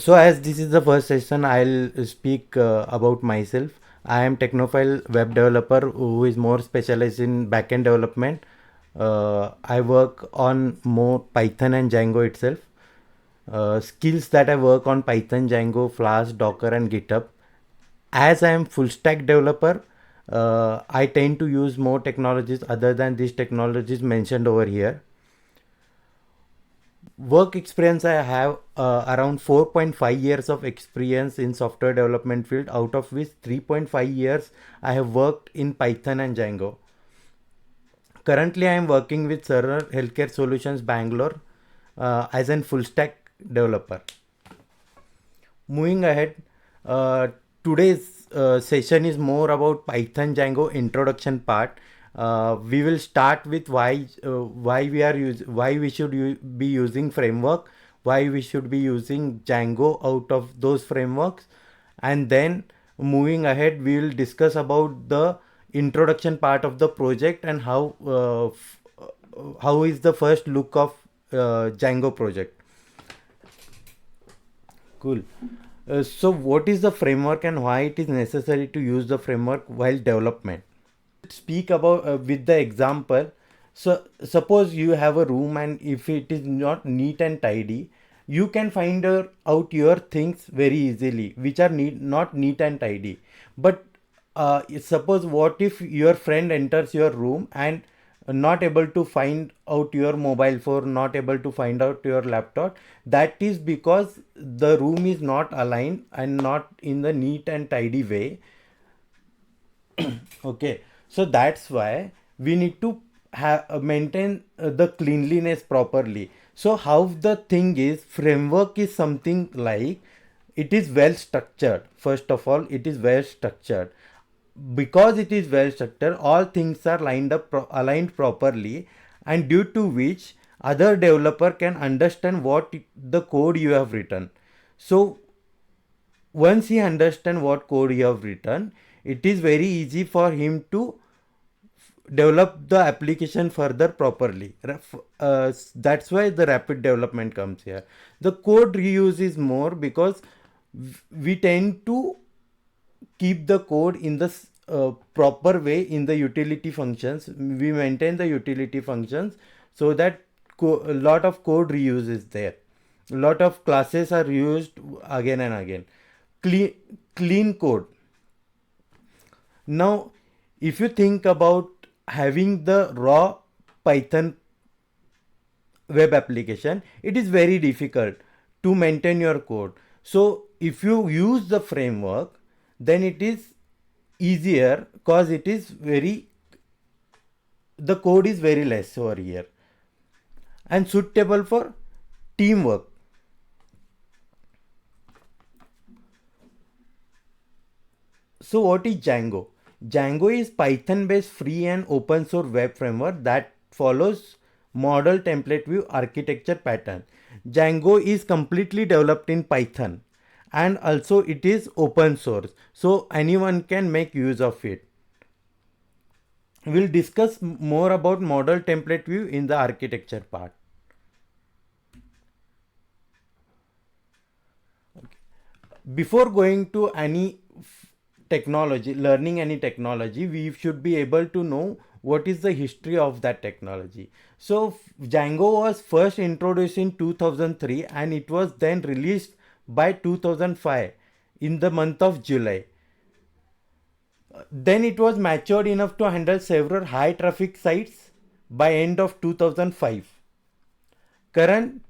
So as this is the first session, I'll speak about myself. I am Technophile web developer who is more specialized in backend development. I work on more Python and Django itself. Skills that I work on Python, Django, Flask, Docker, and GitHub. As I am full stack developer, I tend to use more technologies other than these technologies mentioned over here. Work experience, I have around 4.5 years of experience in software development field, out of which 3.5 years I have worked in Python and Django. Currently I am working with Cerner Healthcare Solutions Bangalore as a full stack developer. Moving ahead, uh, today's session is more about Python Django introduction part. We will start with why we should be using framework, why we should be using Django out of those frameworks, and then moving ahead we will discuss about the introduction part of the project and how is the first look of Django project. Cool. So what is the framework and why it is necessary to use the framework while development? Speak about with the example. So suppose you have a room and if it is not neat and tidy, you can find out your things very easily, which are not neat and tidy. But suppose what if your friend enters your room and not able to find out your mobile phone, not able to find out your laptop, that is because the room is not aligned and not in the neat and tidy way. Okay, so that's why we need to maintain the cleanliness properly. So how the thing is, framework is something like it is well structured. First of all, it is well structured. Because it is well structured, all things are aligned properly, and due to which other developer can understand the code you have written. So once he understand what code you have written, it is very easy for him to develop the application further properly. That's why the rapid development comes here. The code reuse is more because we tend to keep the code in the proper way in the utility functions. We maintain the utility functions so that a lot of code reuse is there. A lot of classes are used again and again. Clean, clean code. Now, if you think about having the raw Python web application, it is very difficult to maintain your code. So, if you use the framework, then it is easier because the code is very less over here and suitable for teamwork. So what is Django? Django is Python based free and open source web framework that follows model template view architecture pattern. Django is completely developed in Python and also it is open source, so anyone can make use of it. We'll discuss more about model template view in the architecture part. Before going to any technology, learning any technology, we should be able to know what is the history of that technology. So Django was first introduced in 2003 and it was then released by 2005 in the month of July. Then it was matured enough to handle several high traffic sites by end of 2005. Current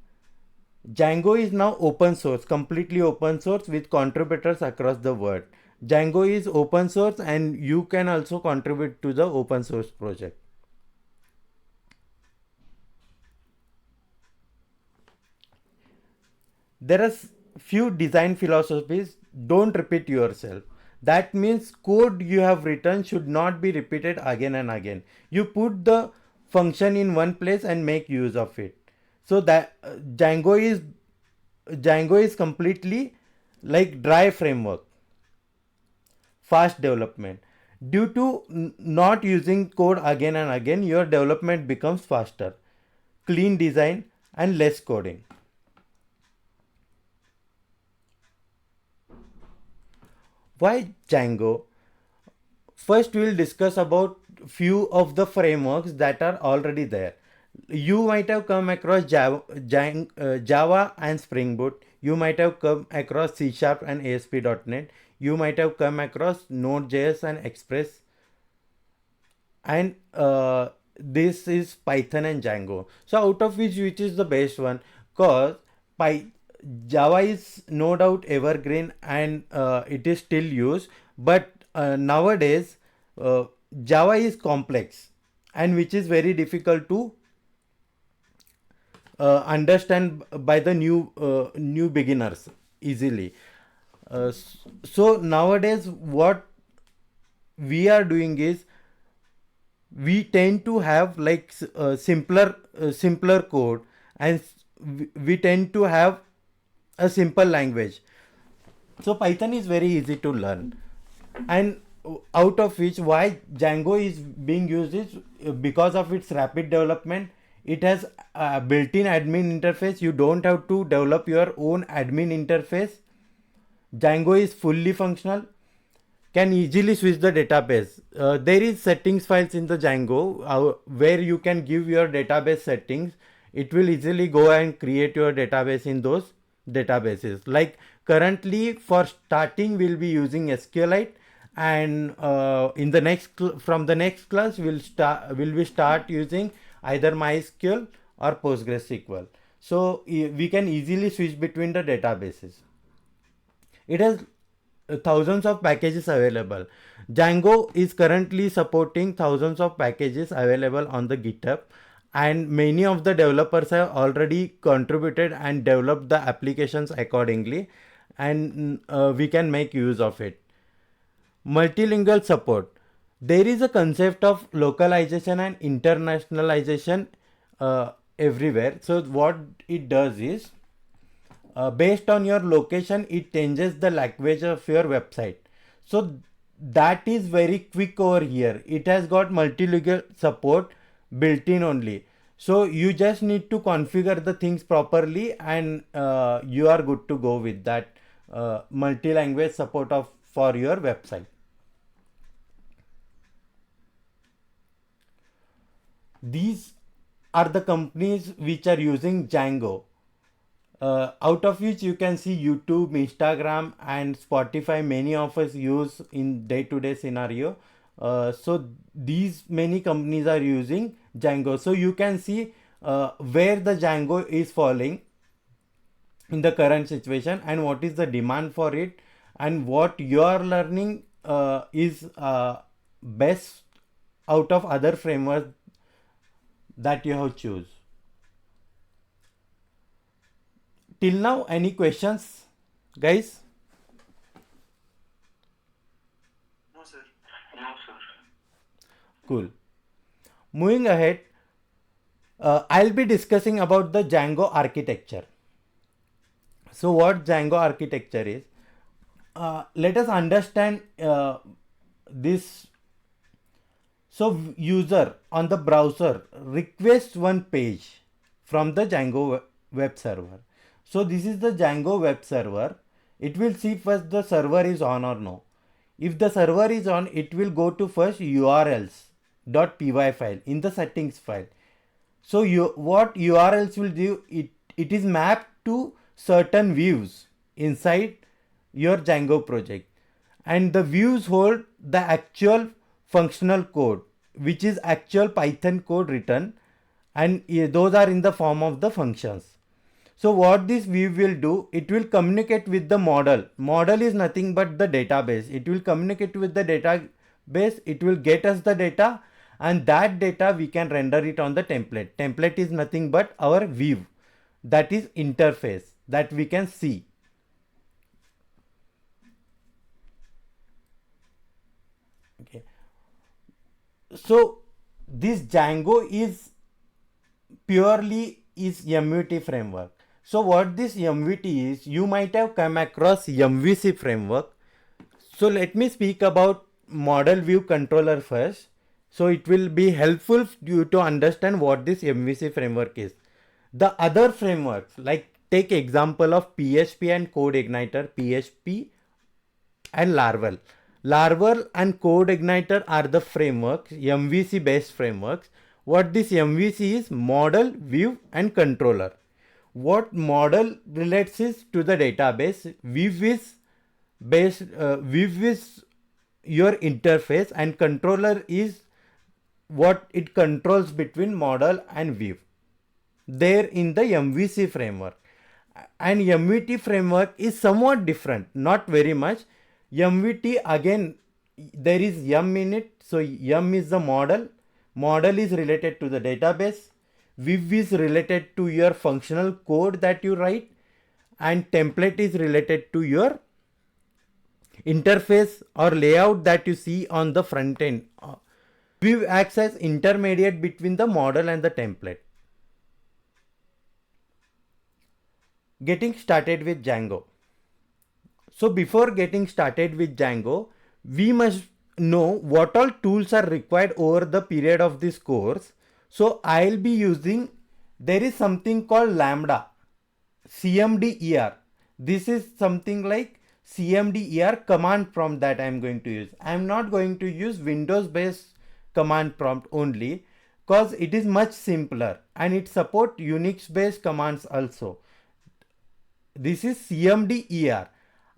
Django is now open source, completely open source with contributors across the world. Django is open source and you can also contribute to the open source project. There are few design philosophies. Don't repeat yourself. That means code you have written should not be repeated again and again. You put the function in one place and make use of it. So that Django is completely like dry framework, fast development. Due to not using code again and again, your development becomes faster, clean design and less coding. Why Django? First, we will discuss about few of the frameworks that are already there. You might have come across Java and Spring Boot. You might have come across C Sharp and ASP.NET. You might have come across Node.js and Express. And this is Python and Django. So out of which is the best one? Cause Java is no doubt evergreen and it is still used, but nowadays Java is complex and which is very difficult to understand by the new beginners easily. So nowadays what we are doing is we tend to have like simpler code, and we tend to have a simple language. So Python is very easy to learn, and out of which why Django is being used is because of its rapid development. It has a built-in admin interface. You don't have to develop your own admin interface. Django is fully functional, can easily switch the database. There is settings files in the Django where you can give your database settings. It will easily go and create your database in those databases. Like currently for starting we'll be using SQLite, and in the next from the next class we start using either MySQL or PostgreSQL. So we can easily switch between the databases. It has thousands of packages available. Django is currently supporting thousands of packages available on the GitHub, and many of the developers have already contributed and developed the applications accordingly, and we can make use of it. Multilingual support. There is a concept of localization and internationalization everywhere. So what it does is based on your location it changes the language of your website. So that is very quick over here. It has got multilingual support built in only. So you just need to configure the things properly, and you are good to go with that multi-language support for your website. These are the companies which are using Django. Out of which you can see YouTube, Instagram, and Spotify. Many of us use in day-to-day scenario. So these many companies are using Django. So you can see where the Django is falling in the current situation, and what is the demand for it, and what you are learning is best out of other frameworks that you have choose. Till now, any questions, guys? No, sir. No, sir. Cool. Moving ahead, I'll be discussing about the Django architecture. So what Django architecture is, let us understand this. So user on the browser requests one page from the Django web server. So this is the Django web server. It will see first the server is on or no. If the server is on, it will go to first urls.py file in the settings file. So what URLs will do, it is mapped to certain views inside your Django project, and the views hold the actual functional code, which is actual Python code written, and those are in the form of the functions. So what this view will do, it will communicate with the model. Model is nothing but the database. It will communicate with the database. It will get us the data, and that data we can render it on the template. Template is nothing but our view, that is interface that we can see. Okay. So this Django is purely is MVT framework. So what this MVT is, you might have come across MVC framework. So let me speak about model view controller first. So it will be helpful you to understand what this MVC framework is. The other frameworks, like take example of PHP and CodeIgniter, PHP and Laravel. Laravel and CodeIgniter are the frameworks, MVC based frameworks. What this MVC is: model, view, and controller. What model relates is to the database. View is your interface, and controller is what it controls between model and view. There in the MVC framework. And MVT framework is somewhat different, not very much. MVT again, there is M in it, so M is the model. Model is related to the database. Viv is related to your functional code that you write, and template is related to your interface or layout that you see on the front end. Viv acts as intermediate between the model and the template. Getting started with Django. So before getting started with Django, we must know what all tools are required over the period of this course. So I'll be using, there is something called Lambda, CMDER. This is something like CMDER command prompt that I'm going to use. I'm not going to use Windows based command prompt only because it is much simpler and it supports Unix based commands also. This is CMDER.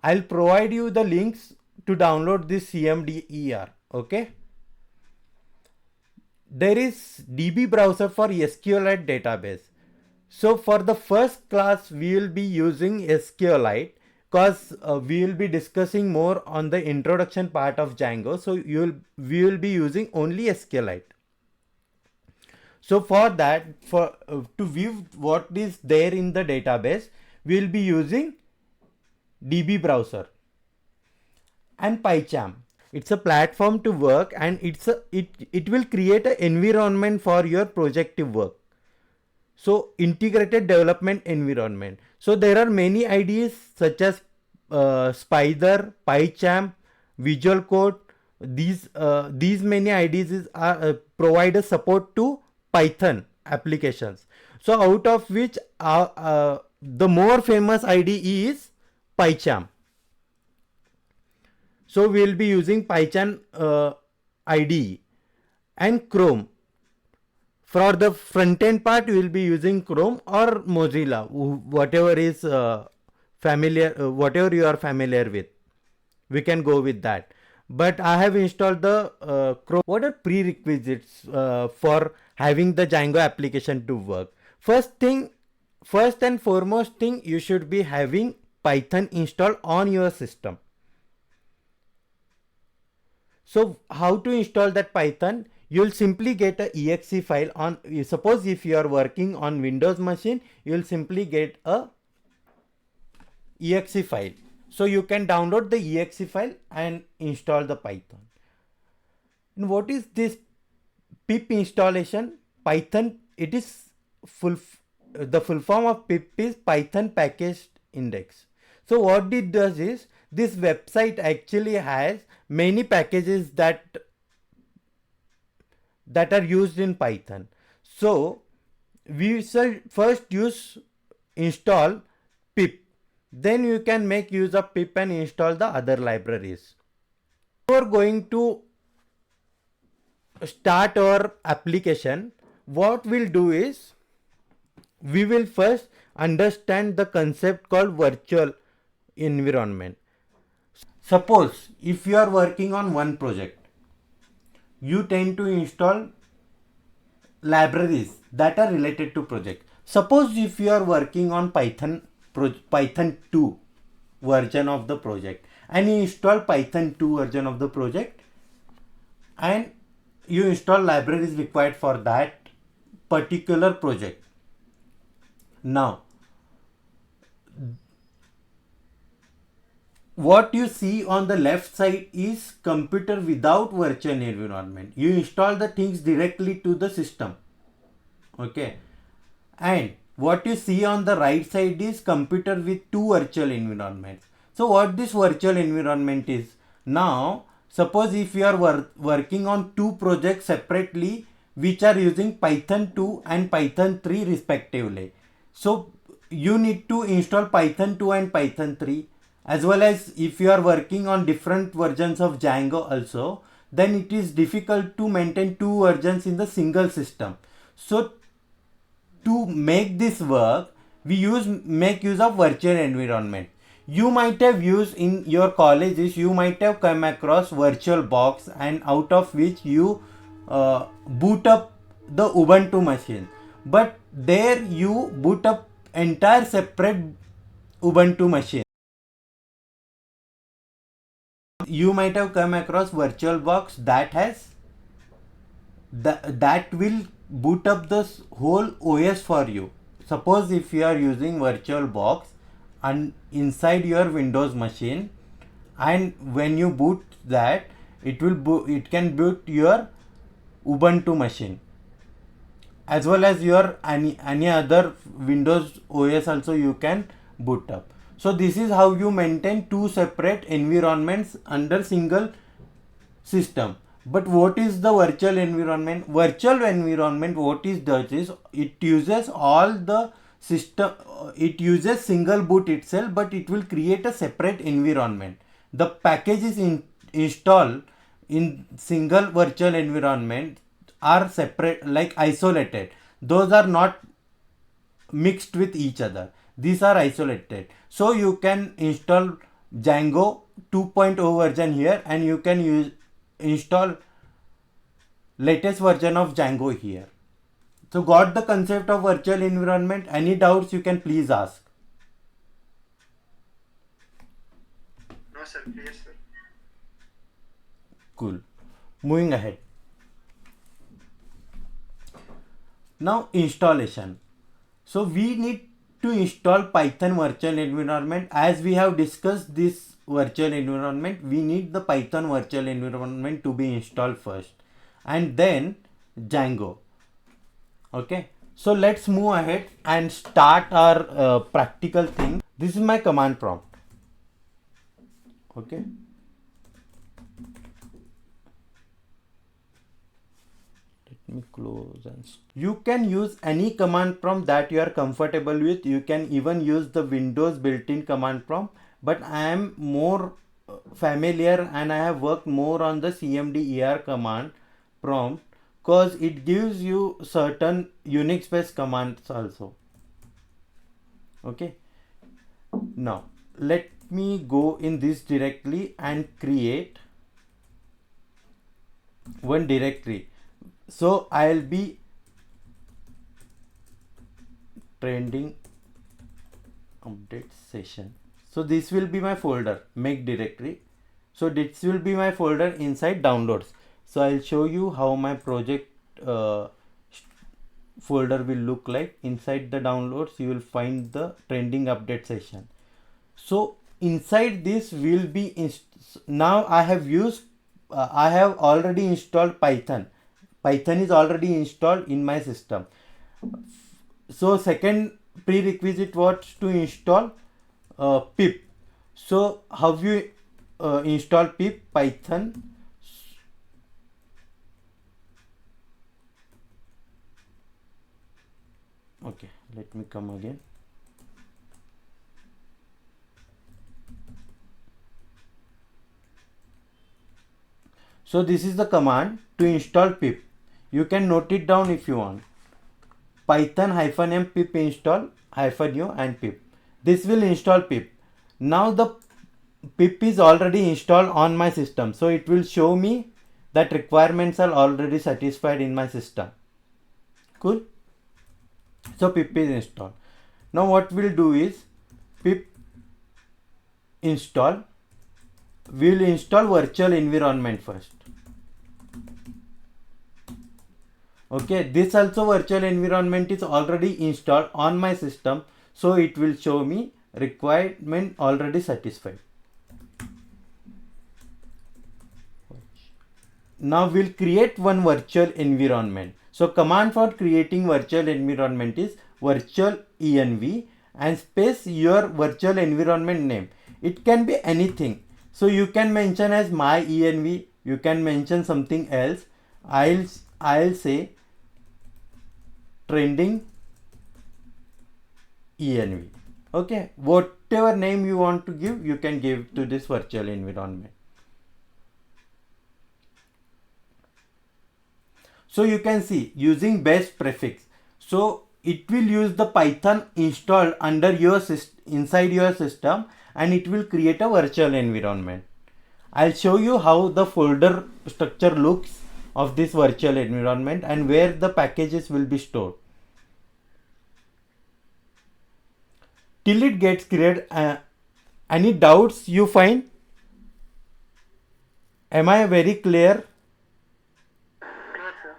I'll provide you the links to download this CMDER. Okay. There is DB browser for SQLite database. So for the first class, we will be using SQLite because we will be discussing more on the introduction part of Django. So we will be using only SQLite. So for that, to view what is there in the database, we will be using DB browser and PyCharm. It's a platform to work, and it will create an environment for your projective work. So integrated development environment. So there are many IDEs such as Spider, PyCharm, Visual Code. These many IDEs provide a support to Python applications. So out of which the more famous IDE is PyCharm. So we will be using PyCharm IDE and Chrome. For the front end part, we will be using Chrome or Mozilla, whatever is familiar, whatever you are familiar with. We can go with that. But I have installed the Chrome. What are prerequisites for having the Django application to work? First and foremost thing, you should be having Python installed on your system. So how to install that Python? You'll simply get a exe file on, suppose if you are working on Windows machine, you'll simply get a exe file. So you can download the exe file and install the Python. And what is this pip installation? Python, it is the full form of pip is Python packaged index. So what it does is, this website actually has many packages that are used in Python. So we shall first install pip. Then you can make use of pip and install the other libraries. Before going to start our application, what we'll do is, we will first understand the concept called virtual environment. Suppose if you are working on one project, you tend to install libraries that are related to project. Suppose if you are working on Python 2 version of the project, and you install Python 2 version of the project, and you install libraries required for that particular project. Now, what you see on the left side is computer without virtual environment. You install the things directly to the system. Okay. And what you see on the right side is computer with two virtual environments. So what this virtual environment is? Now, suppose if you are working on two projects separately, which are using Python 2 and Python 3 respectively. So you need to install Python 2 and Python 3. as well as if you are working on different versions of Django also, then it is difficult to maintain two versions in the single system. So to make this work, we make use of virtual environment. You might have used in your colleges, you might have come across VirtualBox, and out of which you boot up the Ubuntu machine, but there you boot up entire separate Ubuntu machine. You might have come across VirtualBox that will boot up the whole OS for you. Suppose if you are using VirtualBox and inside your Windows machine, and when you boot that, it can boot your Ubuntu machine as well as your any other Windows OS also you can boot up. So this is how you maintain two separate environments under single system. But what is the virtual environment? Virtual environment, what it does is it uses all the system, it uses single boot itself, but it will create a separate environment. The package is installed in single virtual environment are separate, like isolated. Those are not mixed with each other. These are isolated. So you can install Django 2.0 version here, and you can install latest version of Django here. So got the concept of virtual environment? Any doubts you can please ask. No, sir. Clear, sir. Cool. Moving ahead. Now installation. So we need to install Python virtual environment. As we have discussed this virtual environment, we need the Python virtual environment to be installed first, and then Django. Okay, so let's move ahead and start our practical thing. This is my command prompt. Okay, let me close and you can use any command prompt that you are comfortable with. You can even use the Windows built-in command prompt, but I am more familiar and I have worked more on the CMD command prompt because it gives you certain Unix based commands also. Okay, now let me go in this directly and create one directory. So I'll be trending update session. So this will be my folder, make directory. So this will be my folder inside downloads. So I'll show you how my project folder will look like. Inside the downloads you will find the trending update session. So inside this will be now I have already installed Python. Python is already installed in my system. So second prerequisite was to install pip. So how you install pip? Python okay, let me come again. So this is the command to install pip. You can note it down if you want. Python -m pip install -u and pip. This will install pip. Now the pip is already installed on my system, so it will show me that requirements are already satisfied in my system. Cool. So pip is installed. Now what we'll do is pip install. We'll install virtual environment first. Okay, this also virtual environment is already installed on my system, so it will show me requirement already satisfied. Now we'll create one virtual environment. So command for creating virtual environment is virtual env and space your virtual environment name. It can be anything. So you can mention as my env, you can mention something else. I'll say trending env. Okay, whatever name you want to give, you can give to this virtual environment. So you can see using base prefix. So it will use the Python installed under your inside your system, and it will create a virtual environment. I'll show you how the folder structure looks of this virtual environment and where the packages will be stored. Till it gets created, any doubts you find? Am I very clear? Clear, sir.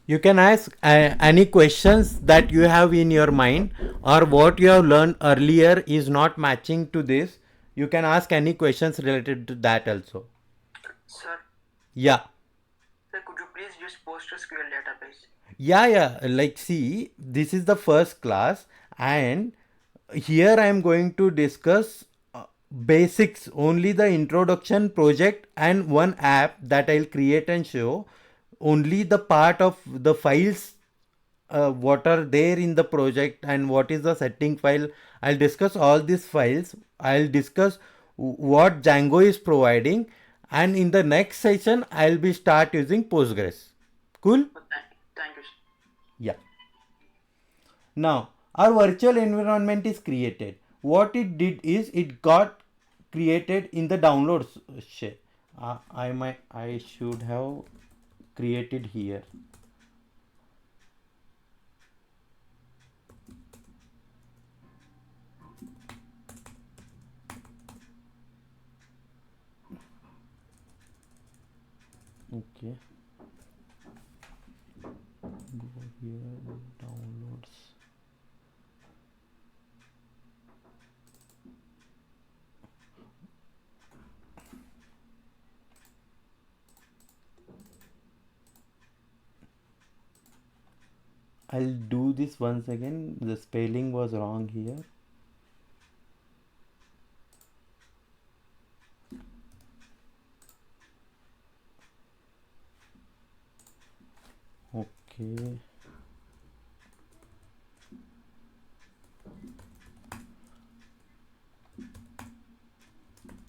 You can ask any questions that you have in your mind, or what you have learned earlier is not matching to this. You can ask any questions related to that also. Sir, Yeah. could you please use PostgreSQL database? Yeah. Like, see, this is the first class, and here I am going to discuss basics, only the introduction project and one app that I'll create and show. Only the part of the files what are there in the project and what is the setting file. I'll discuss all these files. I'll discuss what Django is providing, and in the next session I'll be start using Postgres. Cool? Oh, thank you, sir. Yeah. Now our virtual environment is created. What it did is it got created in the downloads share. I should have created here. Okay. Go here, downloads. I'll do this once again. The spelling was wrong here. Okay.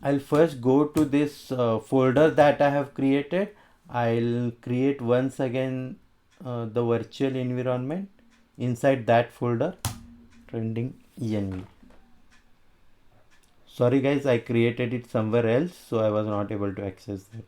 I'll first go to this folder that I have created. I'll create once again the virtual environment inside that folder, trending env. Sorry guys, I created it somewhere else, so I was not able to access that.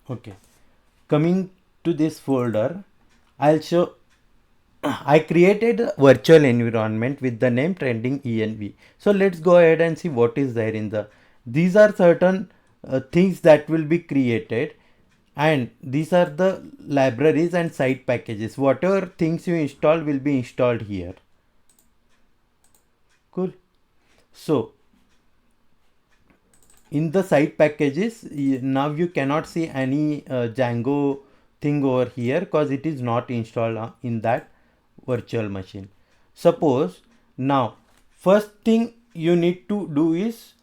Okay, coming to this folder, I'll show I created a virtual environment with the name trending env. So let's go ahead and see what is there in the. These are certain things that will be created, and these are the libraries and site packages. Whatever things you install will be installed here. Cool. So in the site packages, now you cannot see any Django thing over here because it is not installed in that virtual machine. Suppose now first thing you need to do is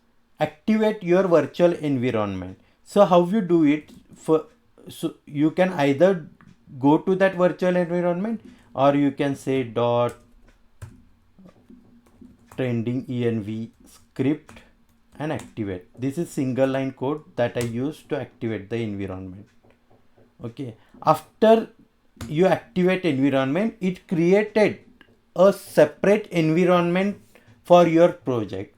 activate your virtual environment. So how you do it? For so you can either go to that virtual environment, or you can say dot trending env script and activate. This is single line code that I use to activate the environment. Okay, after you activate environment, it created a separate environment for your project,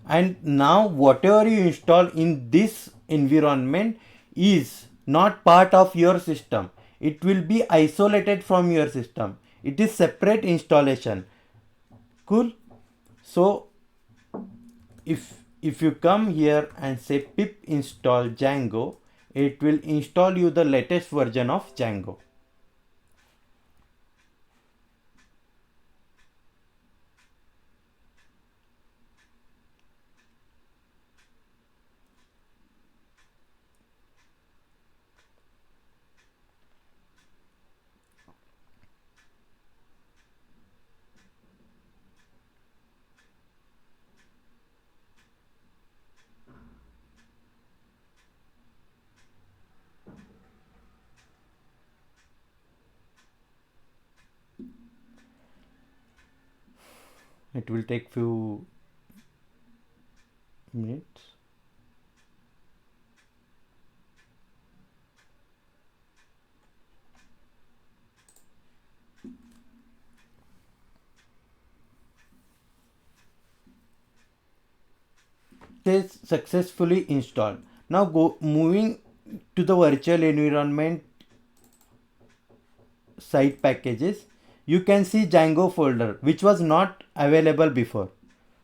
and now whatever you install in this environment is not part of your system. It will be isolated from your system. It is separate installation. Cool. So if you come here and say pip install Django, it will install you the latest version of Django. It will take few minutes. It is successfully installed. Now go moving to the virtual environment site packages. You can see Django folder which was not available before.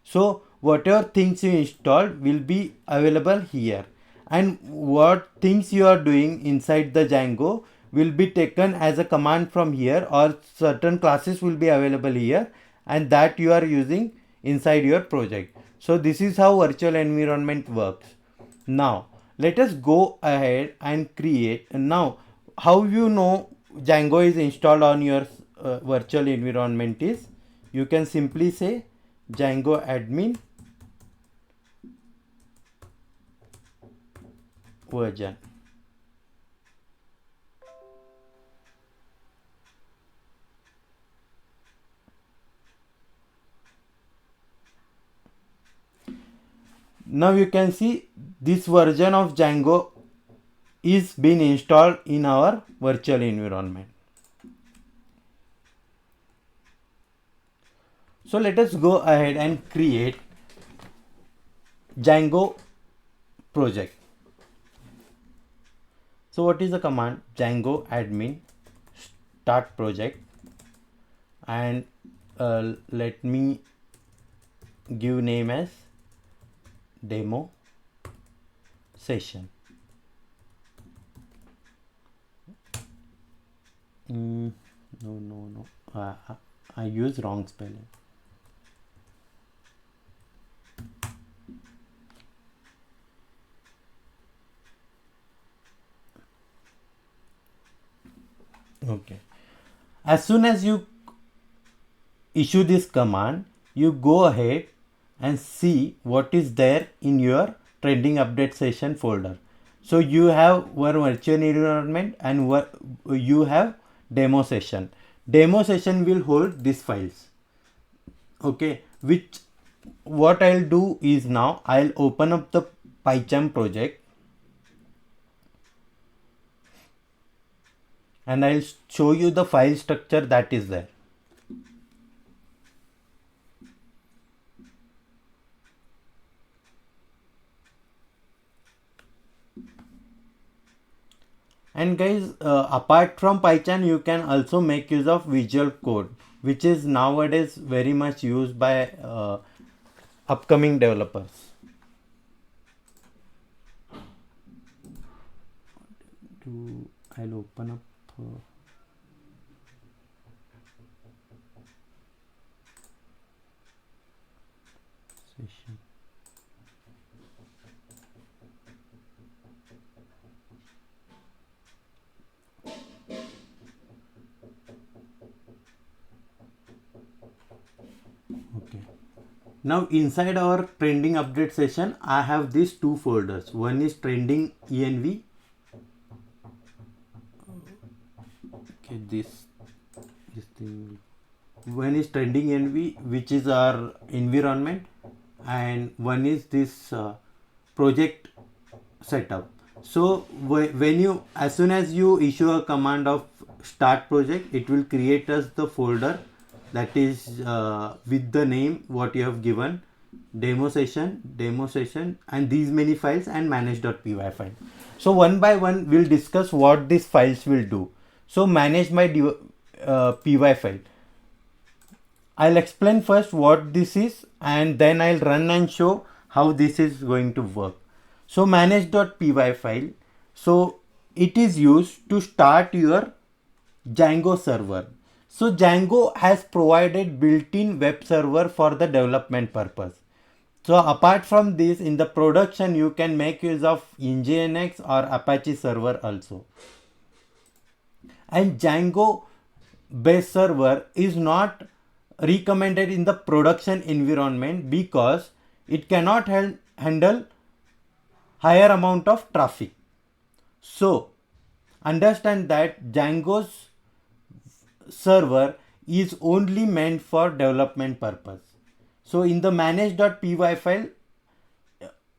So whatever things you installed will be available here, and what things you are doing inside the Django will be taken as a command from here, or certain classes will be available here, and that you are using inside your project. So this is how virtual environment works. Now let us go ahead and create. Now how you know Django is installed on your virtual environment is, you can simply say Django admin version. Now you can see this version of Django is being installed in our virtual environment. So let us go ahead and create Django project. So what is the command? Django admin start project, and let me give name as demo session. No, I use wrong spelling. Okay, as soon as you issue this command, you go ahead and see what is there in your trending update session folder. So you have one virtual environment and you have demo session. Demo session will hold these files. Okay, which what I'll do is, now I'll open up the PyCharm project and I'll show you the file structure that is there. And guys, apart from PyCharm, you can also make use of Visual Code, which is nowadays very much used by upcoming developers. I'll open up session. Okay. Now inside our trending update session, I have these two folders. One is trending env this thing. One is trending env, which is our environment, and one is this project setup. So when you, as soon as you issue a command of start project, it will create us the folder that is with the name what you have given, demo session, and these many files, and manage.py file. So one by one we'll discuss what these files will do. So manage my py file. I'll explain first what this is, and then I'll run and show how this is going to work. So manage.py file, so it is used to start your Django server. So Django has provided built-in web server for the development purpose. So apart from this, in the production you can make use of Nginx or Apache server also. And Django based server is not recommended in the production environment because it cannot handle higher amount of traffic. So understand that Django's server is only meant for development purpose. So in the manage.py file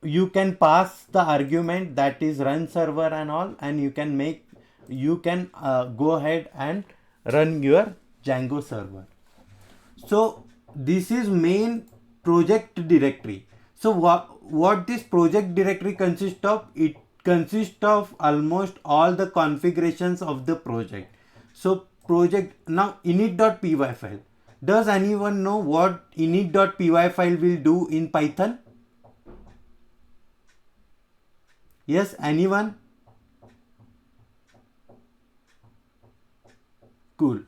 you can pass the argument that is run server and all, and you can go ahead and run your Django server. So this is main project directory. So what this project directory consists of? It consists of almost all the configurations of the project. So project, now init.py file. Does anyone know what init.py file will do in Python? Yes, anyone? Cool.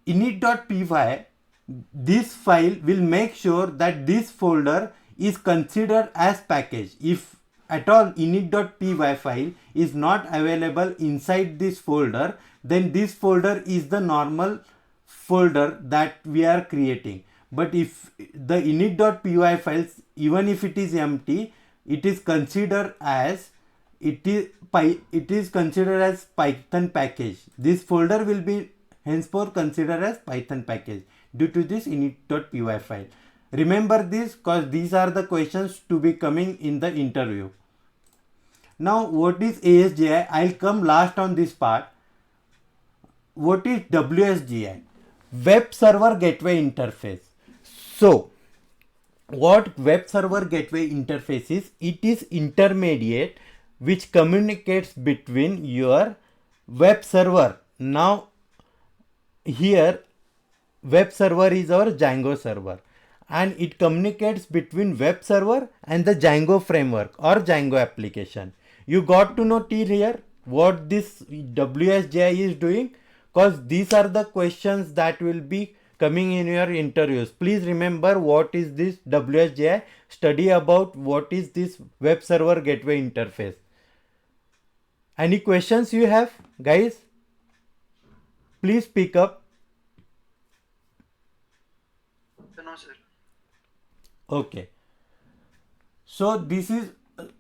Init.py, this file will make sure that this folder is considered as package. If at all init.py file is not available inside this folder, then this folder is the normal folder that we are creating. But if the init.py files, even if it is empty, it is considered as considered as Python package. This folder will be henceforth considered as Python package due to this init.py file. Remember this because these are the questions to be coming in the interview. Now what is ASGI? I'll come last on this part. What is WSGI? Web Server Gateway Interface. So what Web Server Gateway Interface is? It is intermediate which communicates between your web server. Now here web server is our Django server, and it communicates between web server and the Django framework or Django application. You got to know till here what this WSGI is doing, because these are the questions that will be coming in your interviews. Please remember what is this WSGI. Study about what is this web server gateway interface. Any questions you have, guys? Please speak up. No, sir. Okay. So this is,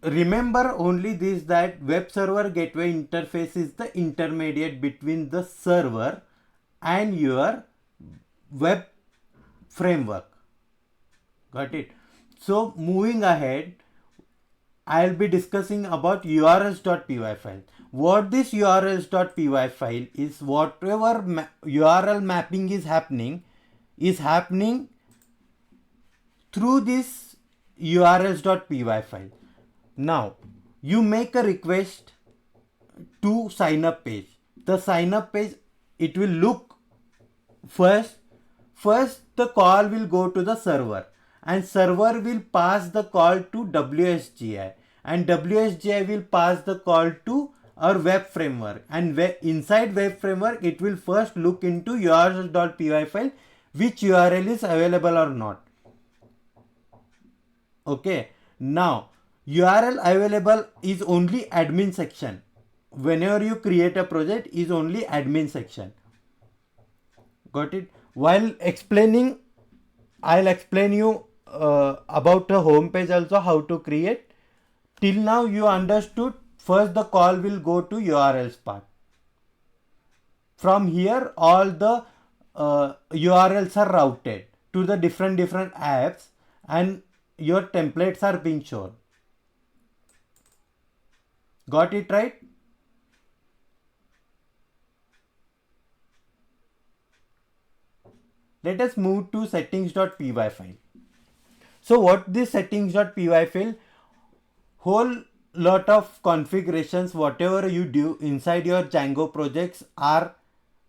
remember only this, that web server gateway interface is the intermediate between the server and your web framework. Got it? So moving ahead, I'll be discussing about urls.py file. What this urls.py file is, whatever URL mapping is happening through this urls.py file. Now you make a request to sign up page. The sign up page, it will look first the call will go to the server, and server will pass the call to WSGI, and WSGI will pass the call to our web framework, and inside web framework it will first look into urls.py file, which URL is available or not. Okay, now URL available is only admin section. Whenever you create a project is only admin section. Got it? While explaining, I'll explain you about the home page also, how to create. Till now you understood, first the call will go to URLs part. From here all the URLs are routed to the different apps, and your templates are being shown. Got it right? Let us move to settings.py file. So what this settings.py file, whole lot of configurations whatever you do inside your Django projects are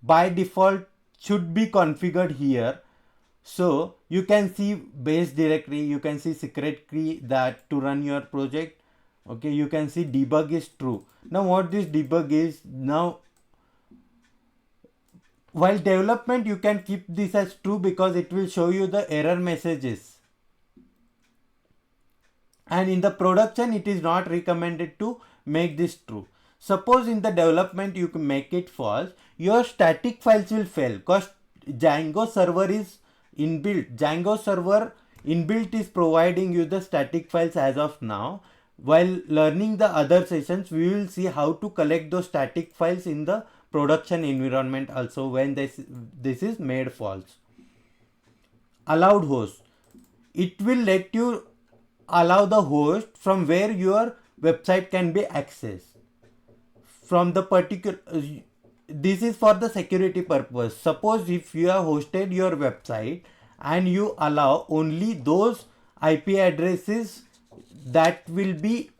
by default should be configured here. So you can see base directory, you can see secret key that to run your project. Okay, you can see debug is true. Now what this debug is, now while development you can keep this as true because it will show you the error messages, and in the production it is not recommended to make this true. Suppose in the development you can make it false, your static files will fail because Django server is inbuilt. Django server inbuilt is providing you the static files as of now. While learning the other sessions, we will see how to collect those static files in the production environment also when this is made false. Allowed host. It will let you allow the host from where your website can be accessed. From the particular, this is for the security purpose. Suppose if you have hosted your website and you allow only those IP addresses that will be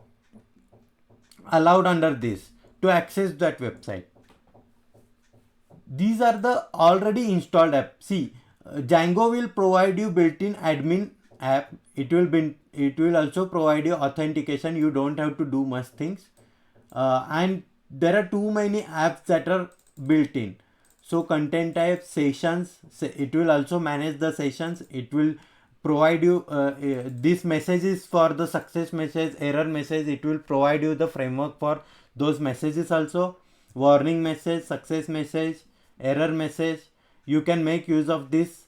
allowed under this to access that website. These are the already installed apps. See, Django will provide you built-in admin app. It will also provide you authentication. You don't have to do much things, and there are too many apps that are built in. So content type, sessions, it will also manage the sessions. It will provide you this messages for the success message, error message. It will provide you the framework for those messages also. Warning message, success message, error message. You can make use of this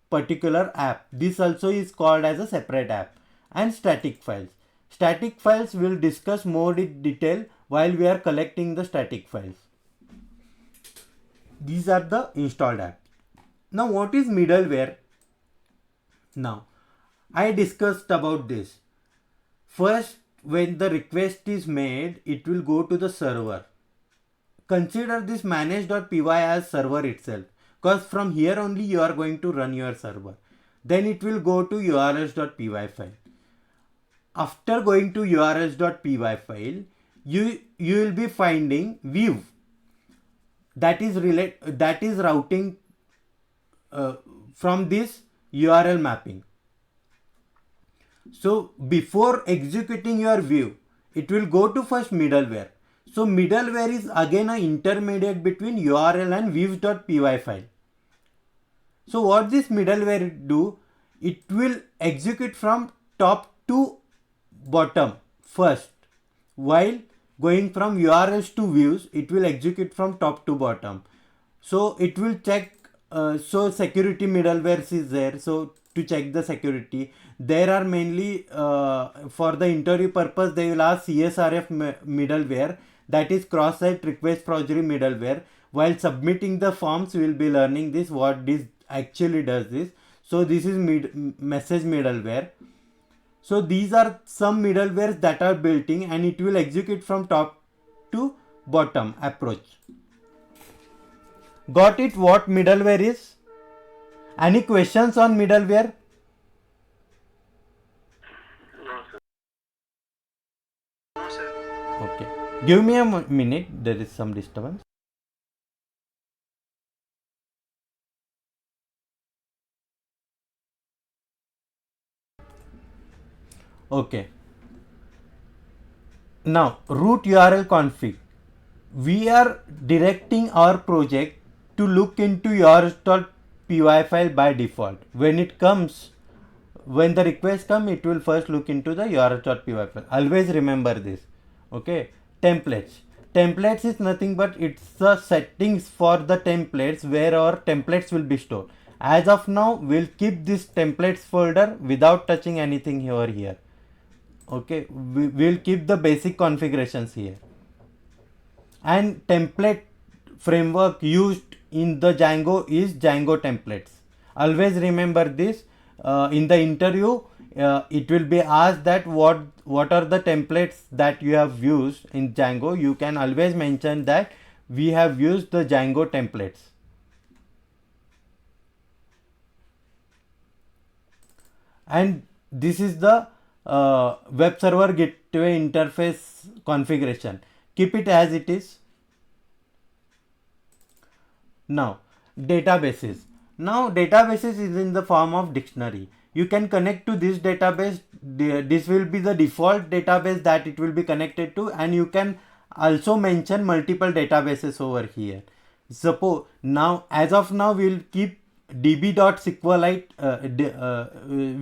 particular app. This also is called as a separate app. And static files. Static files we'll discuss more in detail while we are collecting the static files. These are the installed apps. Now what is middleware? Now I discussed about this. First, when the request is made, it will go to the server. Consider this manage.py as server itself, because from here only you are going to run your server. Then it will go to urls.py file. After going to urls.py file, you will be finding view that is routing from this URL mapping. So before executing your view, it will go to first middleware. So middleware is again an intermediate between URL and views.py file. So what this middleware do? It will execute from top to bottom first. While going from URLs to views, it will execute from top to bottom. So it will check. So security middleware is there. So to check the security, there are mainly for the interview purpose they will ask CSRF middleware, that is cross-site request forgery middleware. While submitting the forms, we will be learning this what this actually does this. So this is message middleware. So these are some middlewares that are built in, and it will execute from top to bottom approach. Got it what middleware is? Any questions on middleware? No, sir. No, sir. Okay. Give me a minute. There is some disturbance. Okay. Now root URL config. We are directing our project to look into yours.py file by default. When the request comes, it will first look into the yours.py file. Always remember this. Okay. Templates is nothing but it's the settings for the templates where our templates will be stored. As of now, we'll keep this templates folder without touching anything over here. Okay, we will keep the basic configurations here. And template framework used in the Django is Django templates. Always remember this. In the interview, it will be asked that what are the templates that you have used in Django. You can always mention that we have used the Django templates. And this is the web server gateway interface configuration. Keep it as it is. Now databases. Now databases is in the form of dictionary. You can connect to this database. This will be the default database that it will be connected to, and you can also mention multiple databases over here. Suppose now, as of now, we will keep db.sqlite.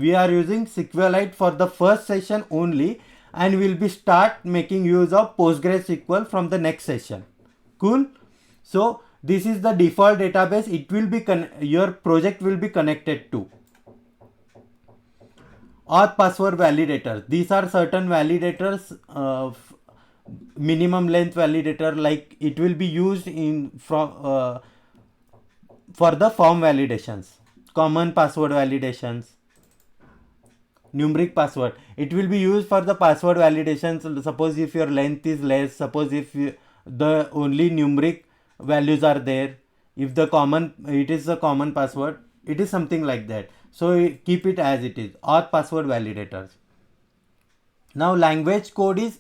We are using SQLite for the first session only, and we'll be start making use of PostgreSQL from the next session. Cool. So this is the default database. It will be your project will be connected to. Auth password validators. These are certain validators, minimum length validator, like it will be used in for the form validations, common password validations, numeric password. It will be used for the password validations. Suppose if your length is less, suppose if the only numeric values are there, if the common, it is a common password, it is something like that. So keep it as it is. Auth password validators. Now language code is,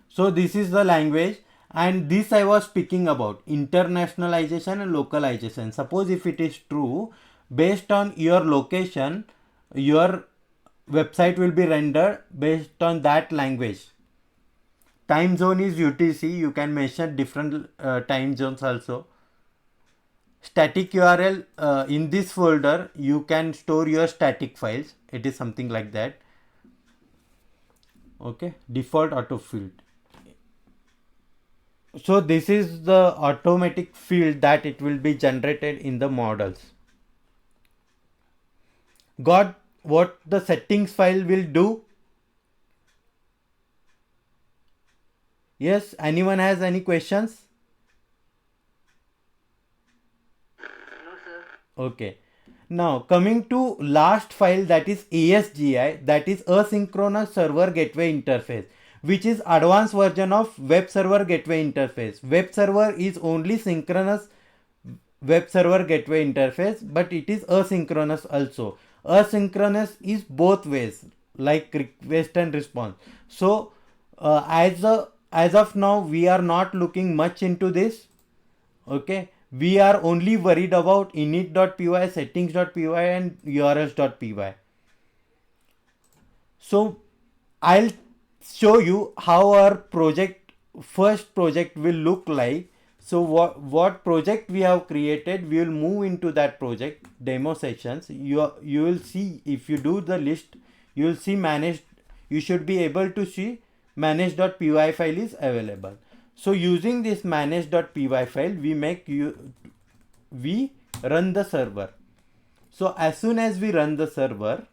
so this is the language, and this I was speaking about internationalization and localization. Suppose if it is true, based on your location, your website will be rendered based on that language. Time zone is UTC. You can mention different time zones also. Static URL, in this folder you can store your static files. It is something like that. Okay, default auto field. So this is the automatic field that it will be generated in the models. Got what the settings file will do? Yes, anyone has any questions? No, sir. Okay. Now coming to last file, that is ASGI, that is asynchronous server gateway interface, which is advanced version of web server gateway interface. Web server is only synchronous web server gateway interface, but it is asynchronous also. Asynchronous is both ways, like request and response. So as of now we are not looking much into this. Okay, we are only worried about init.py, settings.py and urls.py. So I'll show you how our first project will look like. So what project we have created, we will move into that project demo sessions. You will see, if you do the list, you will see managed. You should be able to see manage.py file is available. So using this manage.py file, we run the server. So as soon as we run the server,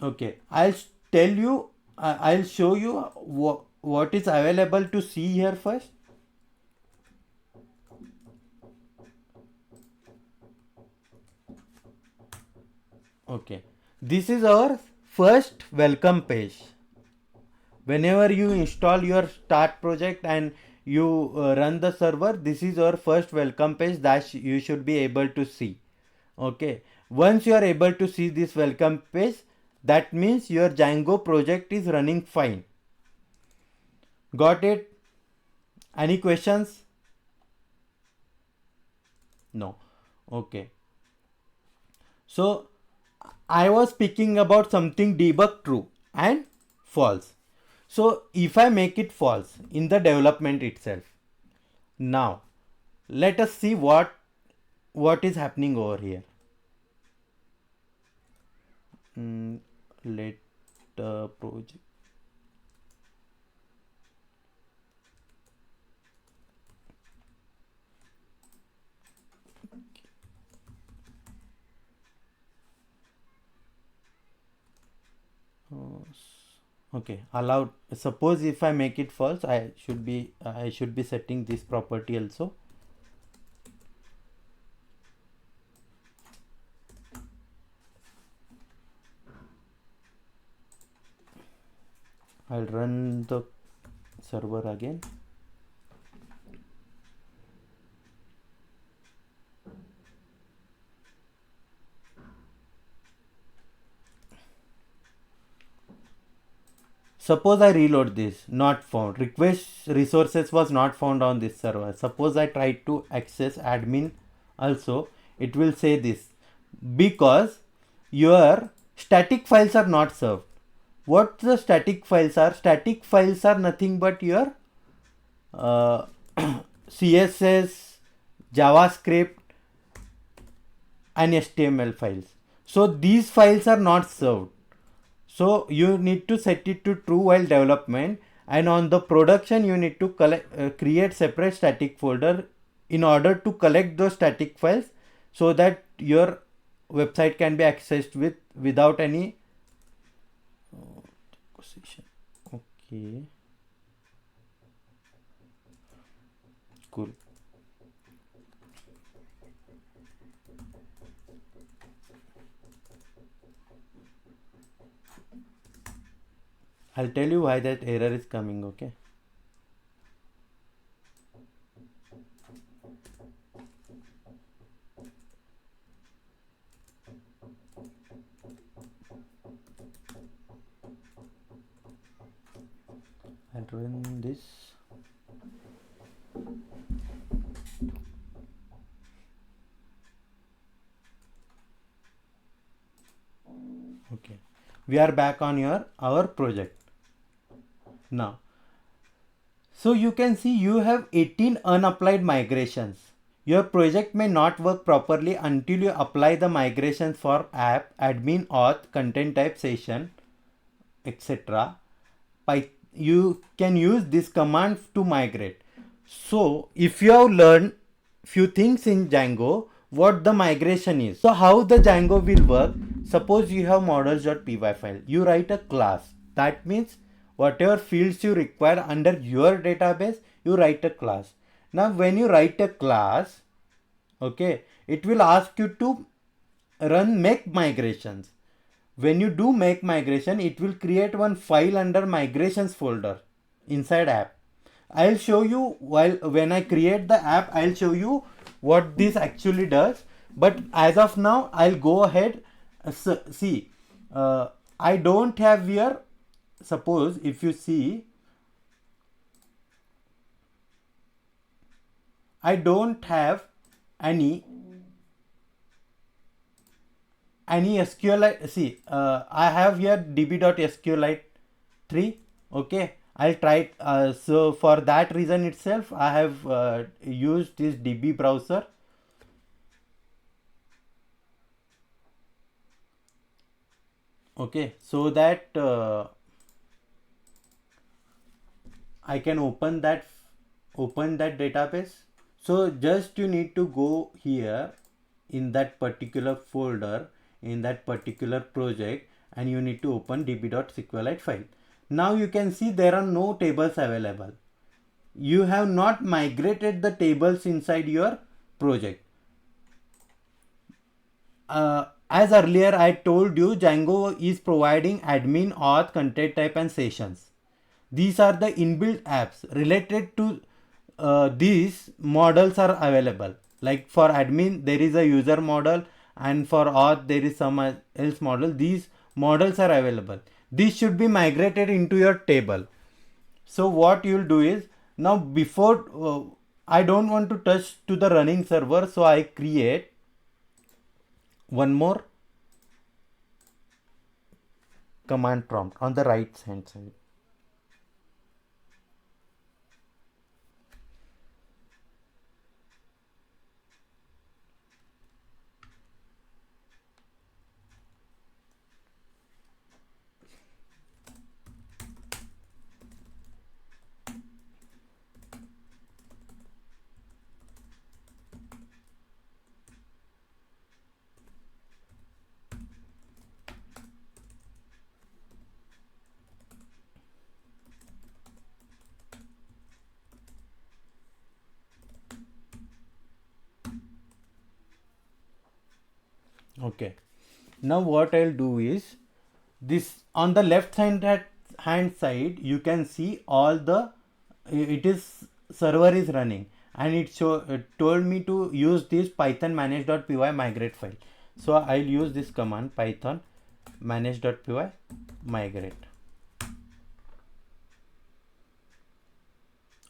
okay, I'll tell you, I'll show you what is available to see here first. Okay, this is our first welcome page. Whenever you install your start project and you run the server, this is our first welcome page that you should be able to see. Okay, once you are able to see this welcome page, that means your Django project is running fine. Got it? Any questions? No. Okay. So I was speaking about something debug true and false. So if I make it false in the development itself, now let us see what is happening over here. Let the project. Okay, allowed. Suppose if I make it false, I should be setting this property also. I'll run the server again. Suppose I reload this, not found. Request resources was not found on this server. Suppose I try to access admin also, it will say this because your static files are not served. What the static files are? Static files are nothing but your uh, CSS, JavaScript, and HTML files. So these files are not served. So you need to set it to true while development, and on the production you need to create separate static folder in order to collect those static files so that your website can be accessed without any okay, cool. I'll tell you why that error is coming, okay? I'll run this. Okay, we are back on our project now. So you can see you have 18 unapplied migrations. Your project may not work properly until you apply the migrations for app, admin, auth, content type, session, etc. You can use this command to migrate. So if you have learned few things in Django, what the migration is. So how the Django will work, suppose you have models.py file, you write a class. That means whatever fields you require under your database, you write a class. Now when you write a class, okay, it will ask you to make migrations. When you do make migration, it will create one file under migrations folder inside app. I'll show you when I create the app, I'll show you what this actually does. But as of now, I'll go ahead. See, I don't have here. Suppose if you see, I don't have any SQLite. See, I have here db.sqlite 3. Okay, I'll try it. So for that reason itself, I have used this db browser. Okay, so that I can open that database. So just you need to go here in that particular folder, in that particular project, and you need to open db.sqlite file. Now you can see there are no tables available. You have not migrated the tables inside your project. As earlier I told you, Django is providing admin, auth, content type, and sessions. These are the inbuilt apps related to these models are available. Like for admin, there is a user model, and for auth, there is some else model. These models are available. These should be migrated into your table. So what you'll do is, now before I don't want to touch to the running server, so I create one more command prompt on the right hand side. Okay. Now what I'll do is this on the left hand side you can see all the it is server is running, and it told me to use this python manage.py migrate file. So I'll use this command python manage.py migrate.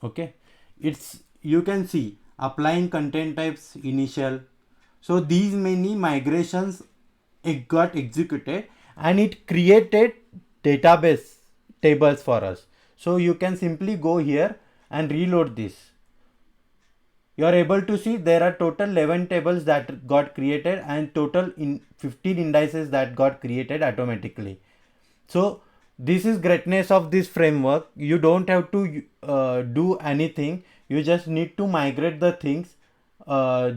Okay, it's you can see applying content types initial. So these many migrations it got executed and it created database tables for us. So you can simply go here and reload this. You are able to see there are total 11 tables that got created and total in 15 indices that got created automatically. So this is greatness of this framework. You don't have to do anything. You just need to migrate the things.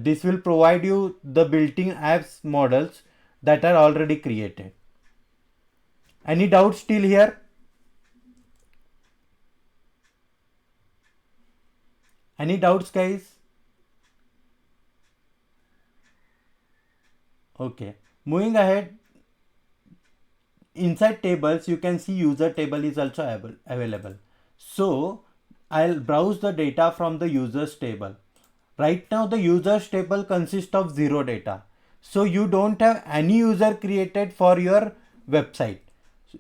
This will provide you the built-in apps models that are already created. Any doubts still here? Any doubts, guys? Okay, moving ahead. Inside tables you can see user table is also available. So I'll browse the data from the users table. Right now the users table consists of 0 data. So you don't have any user created for your website.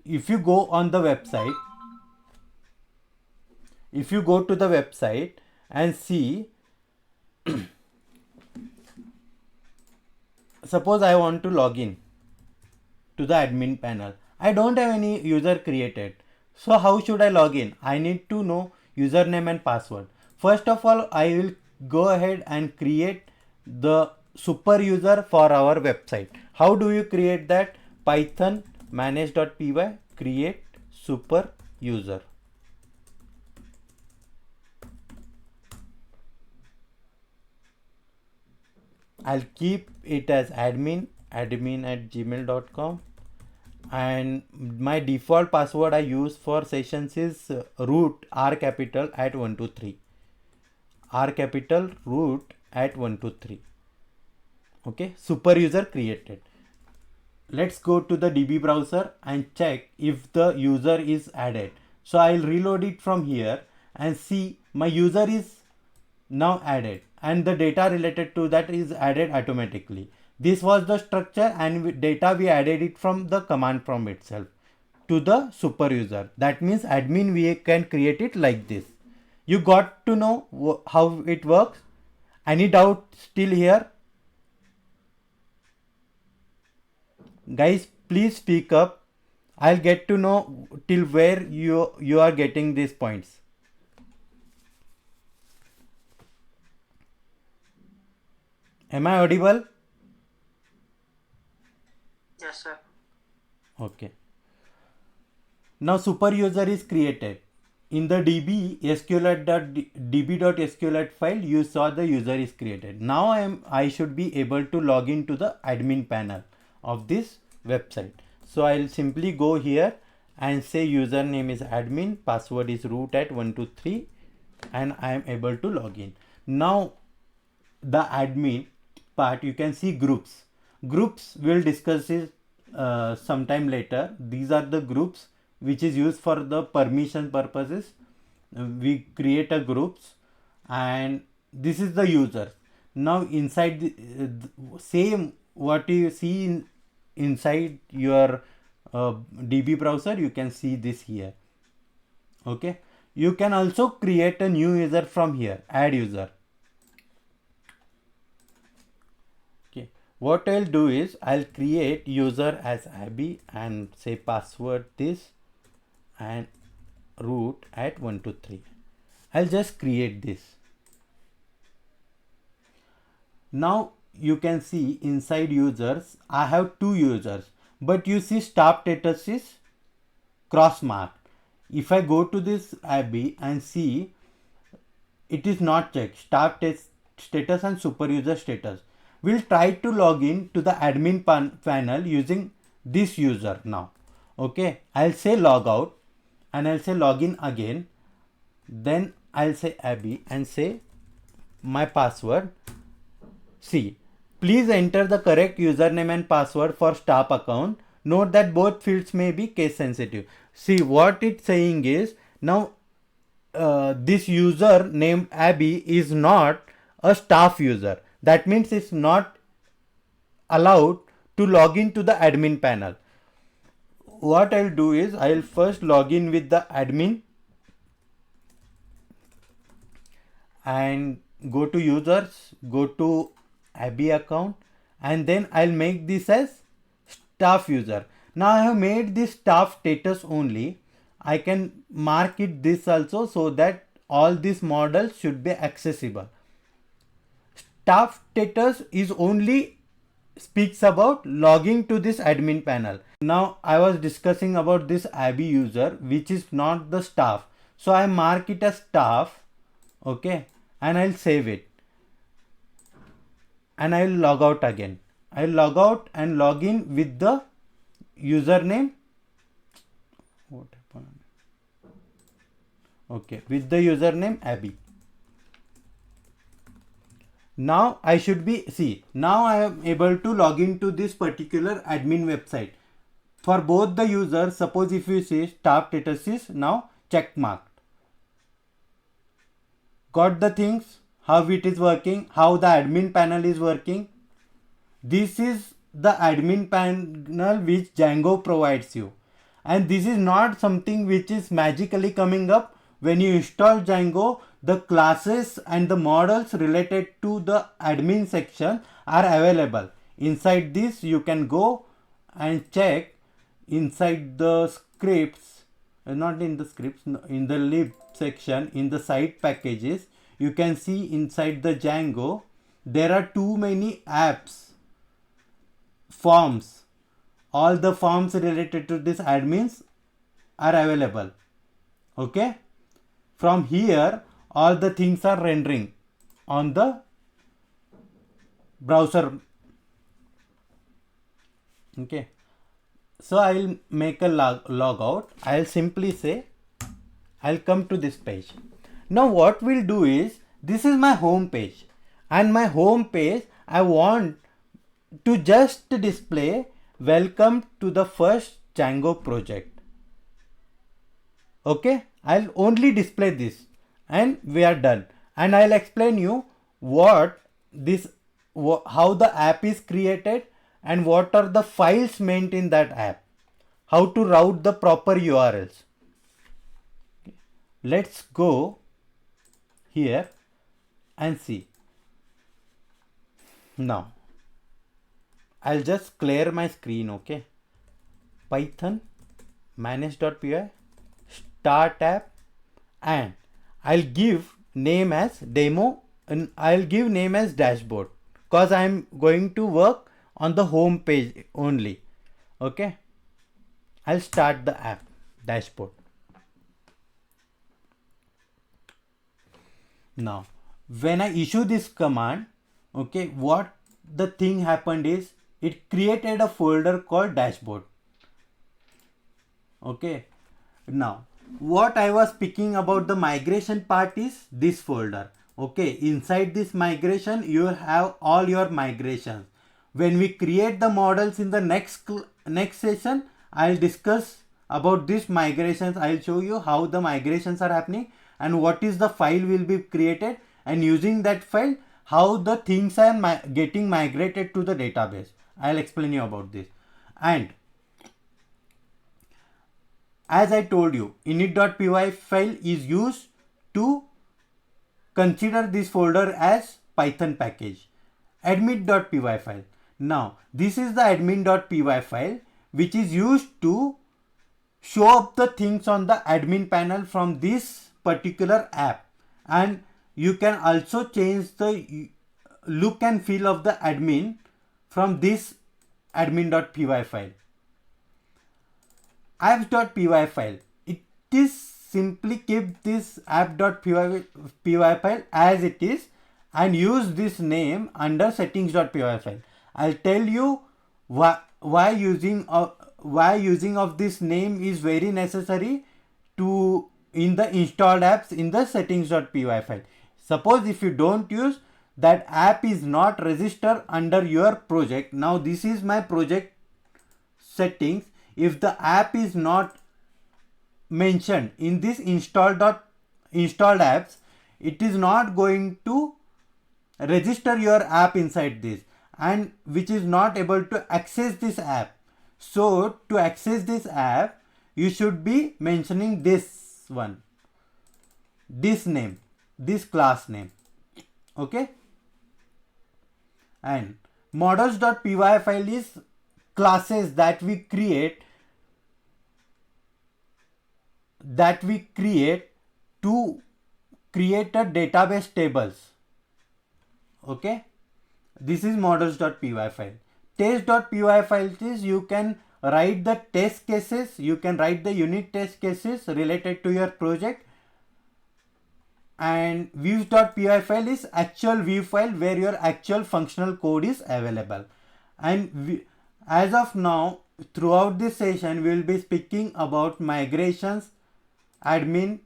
If you go on the website, if you go to the website and see, suppose I want to log in to the admin panel. I don't have any user created. So how should I log in? I need to know username and password. First of all, I will go ahead and create the super user for our website. How do you create that? Python manage.py create super user. I'll keep it as admin at gmail.com, and my default password I use for sessions is root r capital at 123, r capital root at 123. Okay, super user created. Let's go to the DB browser and check if the user is added. So I'll reload it from here and see my user is now added and the data related to that is added automatically. This was the structure and data we added it from the command prompt itself to the super user. That means admin we can create it like this. You got to know how it works. Any doubt still here? Guys, please speak up. I'll get to know till where you are getting these points. Am I audible? Yes, sir. Okay. Now super user is created. In the db.sqlite file, you saw the user is created. Now I should be able to log into the admin panel of this website. So I'll simply go here and say username is admin, password is root at 123, and I am able to log in. Now the admin part, you can see groups. Groups we'll discuss it sometime later. These are the groups which is used for the permission purposes. We create a groups and this is the user. Now inside the same what you see inside your DB browser, you can see this here. Okay, you can also create a new user from here, add user. Okay, what I'll do is I'll create user as Abby and say password this and root at 123. I'll just create this. Now you can see inside users I have two users, but you see staff status is cross marked. If I go to this Abby and see, it is not checked, staff status and super user status. We'll try to log in to the admin panel using this user now. Okay, I'll say log out and I'll say login again. Then I'll say Abby and say my password. See, Please enter the correct username and password for staff account. Note that both fields may be case sensitive. See what it's saying is now this user named Abby is not a staff user. That means it's not allowed to log into the admin panel. What I'll do is I'll first log in with the admin and go to users, go to Abby account, and then I'll make this as staff user. Now I have made this staff status only. I can mark it this also so that all these models should be accessible. Staff status is only speaks about logging to this admin panel. Now I was discussing about this Abby user which is not the staff. So I mark it as staff, okay, and I'll save it. And I'll log out again. I'll log out and log in with the username. What happened? Okay, with the username Abby. Now I should be, see, now I am able to log into this particular admin website. For both the users, suppose if you see staff status is now check marked. Got the things, how it is working, how the admin panel is working. This is the admin panel which Django provides you. And this is not something which is magically coming up. When you install Django, the classes and the models related to the admin section are available. Inside this, you can go and check inside the scripts, not in the scripts, in the lib section, in the site packages, you can see inside the Django, there are too many apps, forms. All the forms related to this admins are available. Okay. From here, all the things are rendering on the browser. Okay. So I'll make a log out. I'll simply say, I'll come to this page. Now what we'll do is, this is my home page, and my home page I want to just display welcome to the first Django project. Okay, I'll only display this and we are done. And I'll explain you what this, how the app is created and what are the files meant in that app, how to route the proper URLs. Okay. Let's go here and see. Now I'll just clear my screen. Okay, Python manage.py start app, and I'll give name as demo and I'll give name as dashboard because I'm going to work on the home page only. Okay, I'll start the app dashboard. Now when I issue this command, okay, what the thing happened is it created a folder called dashboard. Okay, now what I was speaking about the migration part is this folder. Okay, inside this migration you have all your migrations. When we create the models in the next session, I'll discuss about these migrations. I'll show you how the migrations are happening and what is the file will be created, and using that file how the things are getting migrated to the database. I'll explain you about this. And as I told you, init.py file is used to consider this folder as Python package. Admin.py file. Now, this is the admin.py file which is used to show up the things on the admin panel from this particular app. And you can also change the look and feel of the admin from this admin.py file. apps.py file. It is simply keep this app.py file as it is and use this name under settings.py file. I'll tell you why using of this name is very necessary in the installed apps in the settings.py file. Suppose if you don't use, that app is not registered under your project. Now this is my project settings. If the app is not mentioned in this installed apps, it is not going to register your app inside this, and which is not able to access this app. So to access this app, you should be mentioning this one, this name, this class name. Okay, and models.py file is classes that we create to create a database tables. Okay, this is models.py file. Test.py file is you can write the test cases, you can write the unit test cases related to your project. And views.py file is actual view file where your actual functional code is available. And as of now, throughout this session, we will be speaking about migrations, admin,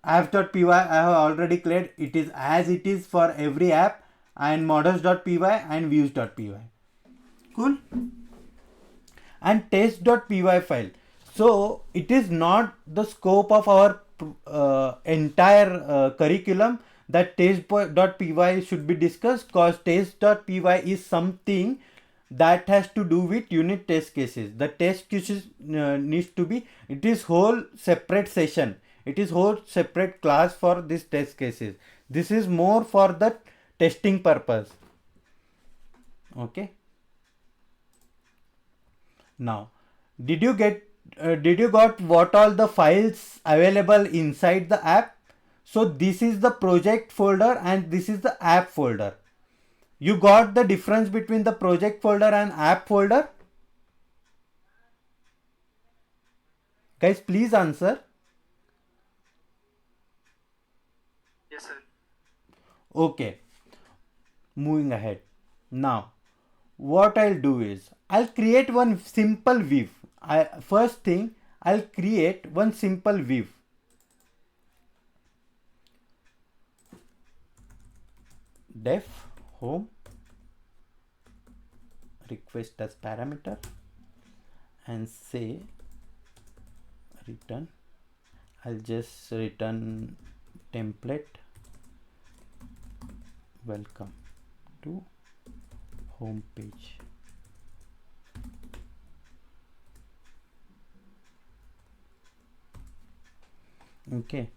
apps.py. I have already cleared it is as it is for every app, and models.py and views.py. Cool. And test.py file. So it is not the scope of our entire curriculum that test.py should be discussed, because test.py is something that has to do with unit test cases. The test cases needs to be, it is whole separate session, it is whole separate class for this test cases. This is more for the testing purpose. Okay, now did you got what all the files available inside the app? So this is the project folder and this is the app folder. You got the difference between the project folder and app folder? Guys, please answer. Yes, sir. Okay, moving ahead. Now what I'll do is I'll create one simple view. First thing, I'll create one simple view. Def home request as parameter and say return. I'll just return template welcome to home page. Okay,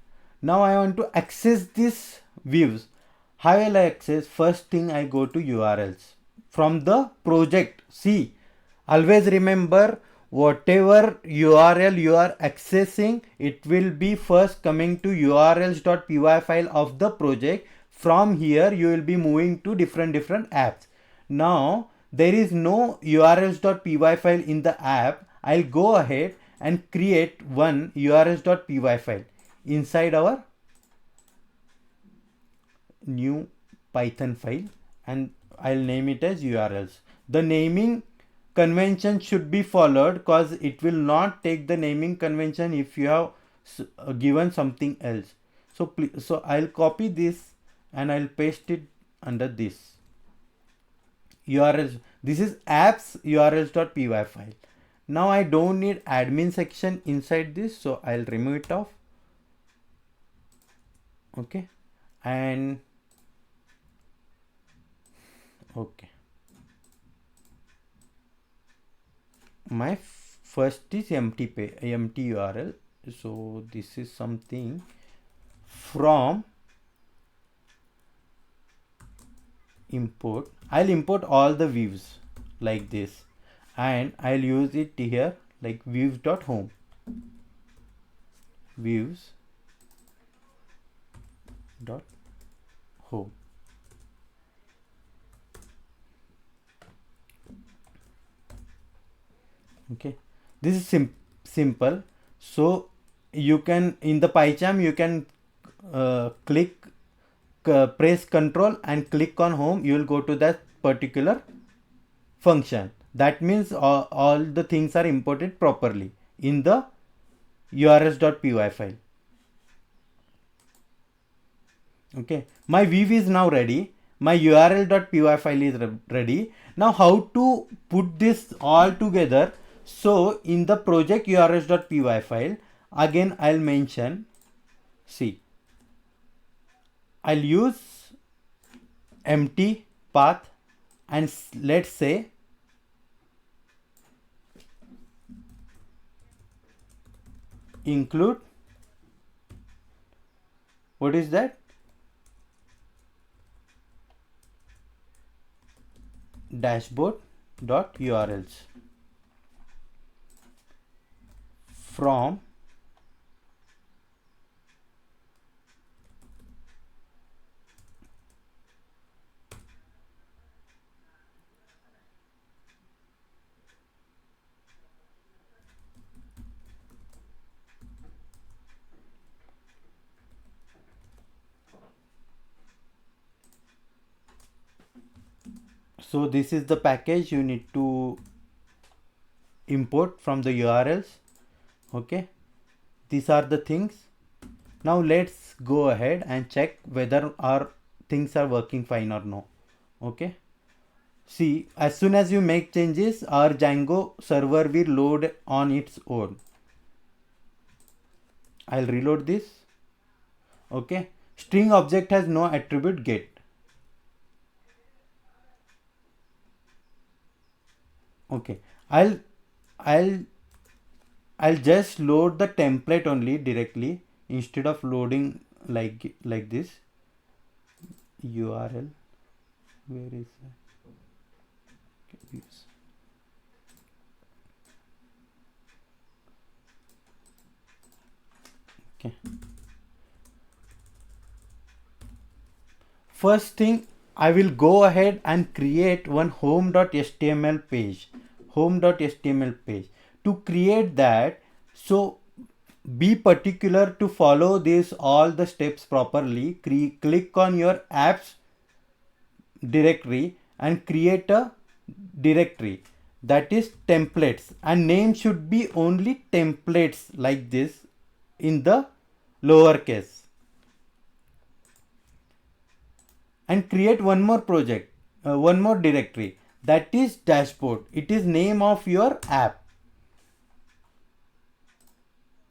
now I want to access these views. How will I access? First thing, I go to URLs from the project. See, always remember, whatever URL you are accessing, it will be first coming to urls.py file of the project. From here you will be moving to different apps. Now there is no urls.py file in the app. I'll go ahead and create one urls.py file inside our new Python file, and I'll name it as URLs. The naming convention should be followed, because it will not take the naming convention if you have given something else. So I'll copy this and I'll paste it under this URLs. This is apps urls.py file. Now I don't need admin section inside this, so I'll remove it off. Okay, and okay, my first is empty URL. So this is something from import. I'll import all the views like this, and I'll use it here like views.home. Views.home. Okay, this is simple. So you can, in the PyCharm, you can press Control and click on home. You will go to that particular function. That means all the things are imported properly in the urls.py file. Okay, my view is now ready. my url.py file is ready. Now how to put this all together? So in the project urls.py file, again I'll mention, see, I'll use empty path and let's say include, what is that, dashboard.urls from so this is the package you need to import from the URLs. Okay, these are the things. Now let's go ahead and check whether our things are working fine or no. Okay, see, as soon as you make changes, our Django server will load on its own. I'll reload this. Okay, string object has no attribute get. Okay, I'll just load the template only directly instead of loading like this. URL, where is that? Okay, first thing, I will go ahead and create one home.html page. Home.html page. To create that, so be particular to follow this all the steps properly. Click on your apps directory and create a directory that is templates, and name should be only templates like this in the lowercase. And create one more project, one more directory, that is dashboard. It is name of your app.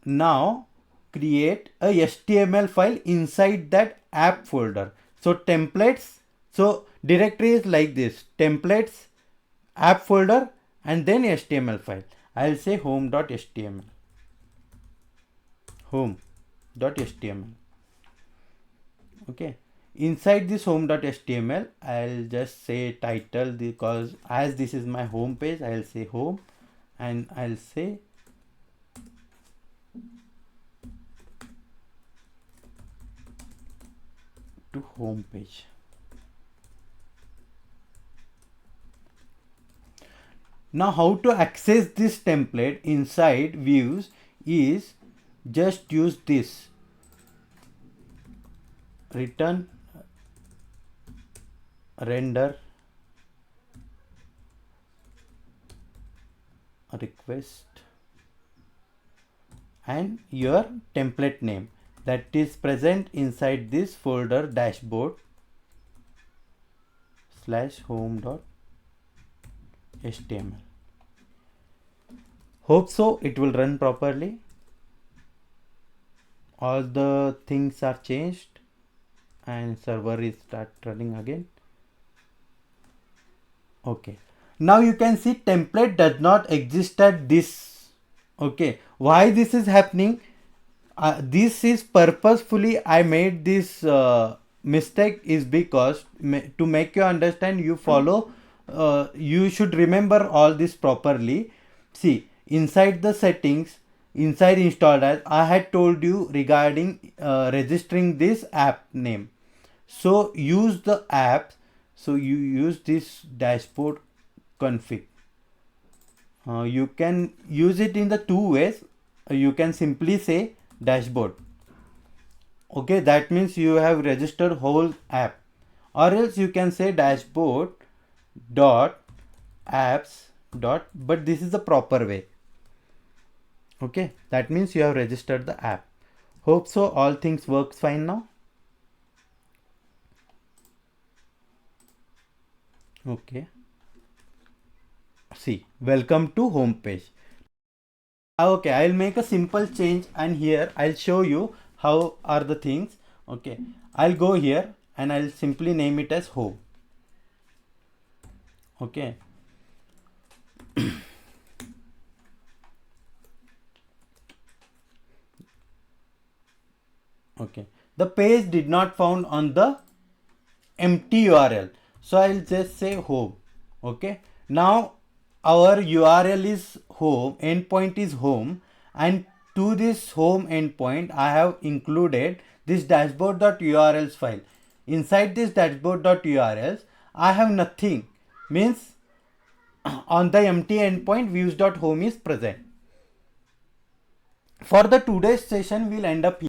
Now create a HTML file inside that app folder. So templates, so directory is like this: templates, app folder, and then HTML file. I'll say home.html. Home.html. Okay. Inside this home.html, I'll just say title, because as this is my home page, I'll say home, and I'll say to home page. Now how to access this template inside views is just use this return render request and your template name that is present inside this folder dashboard / home.html. Hope so it will run properly. All the things are changed and server is start running again. Okay, now you can see template does not exist at this. Okay, why this is happening? This is purposefully I made this mistake, is because to make you understand, you follow, you should remember all this properly. See, inside the settings, inside installed as, I had told you regarding registering this app name. So use the apps. So you use this dashboard config. You can use it in the two ways. You can simply say dashboard. Okay, that means you have registered whole app, or else you can say dashboard dot apps dot, but this is the proper way. Okay, that means you have registered the app. Hope so all things works fine now. Okay. See, welcome to home page. Okay, I'll make a simple change and here I'll show you how are the things. Okay, I'll go here and I'll simply name it as home. Okay. Okay, the page did not found on the empty URL, so I'll just say home. Okay, now our URL is home, endpoint is home, and to this home endpoint I have included this dashboard.urls file. Inside this dashboard.urls I have nothing, means on the empty endpoint views.home is present. For the today's session we'll end up here.